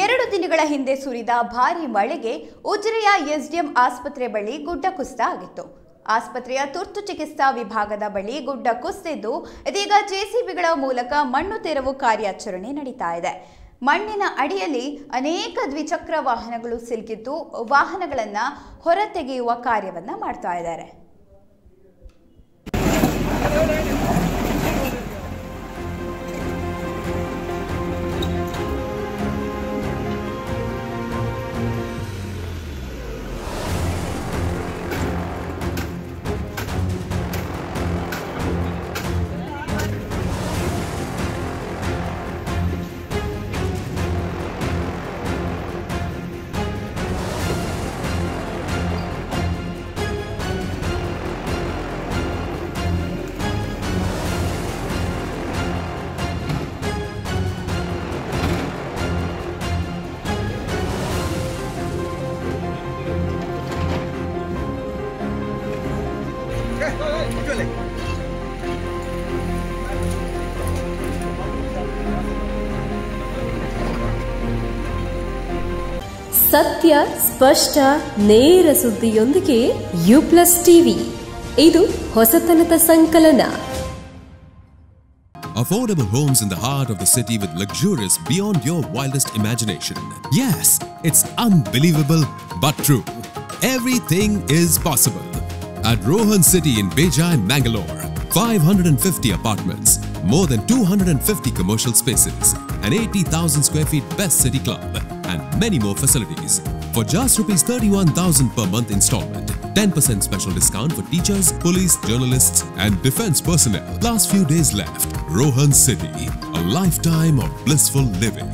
2 ದಿನಗಳ ಹಿಂದೆ ಸುರಿದ ಭಾರೀ ಮಳೆಗೆ ಉಜಿರೆಯ ಎಸ್ಡಿಎಂ ಆಸ್ಪತ್ರೆ ಬಳಿ ಗುಡ್ಡ ಕುಸಿತ ಆಗಿತ್ತು. ಆಸ್ಪತ್ರೆಯ ತುರ್ತು ಚಿಕಿತ್ಸಾ ವಿಭಾಗದ ಬಳಿ ಗುಡ್ಡ ಕುಸಿದಿದ್ದು ಇದೀಗ ಜೆಸಿಬಿಗಳ ಮೂಲಕ ಮಣ್ಣು ತೆರವು ಕಾರ್ಯಾಚರಣೆ ನಡೀತಾ ಇದೆ. ಮಣ್ಣಿನ ಅಡಿಯಲ್ಲಿ ಅನೇಕ ದ್ವಿಚಕ್ರ ವಾಹನಗಳು ಸಿಲುಕಿದ್ದು ವಾಹನಗಳನ್ನು ಹೊರತೆಗೆಯುವ ಕಾರ್ಯವನ್ನ ಮಾಡ್ತಾ ಇದ್ದಾರೆ. ಸತ್ಯ ಸ್ಪಷ್ಟ ನೇರ ಸುದ್ದಿಯೊಂದಿಗೆ U+ TV ಇದು ಹೊಸತನದ ಸಂಕಲನ. Affordable homes in the heart of the city with luxurious beyond your wildest imagination. Yes, it's unbelievable but true. Everything is possible. At Rohan City in Bejai, Mangalore, 550 apartments, more than 250 commercial spaces, an 80,000 square feet best city club, and many more facilities. For just ₹31,000 per month installment, 10% special discount for teachers, police, journalists, and defense personnel. Last few days left. Rohan City, a lifetime of blissful living.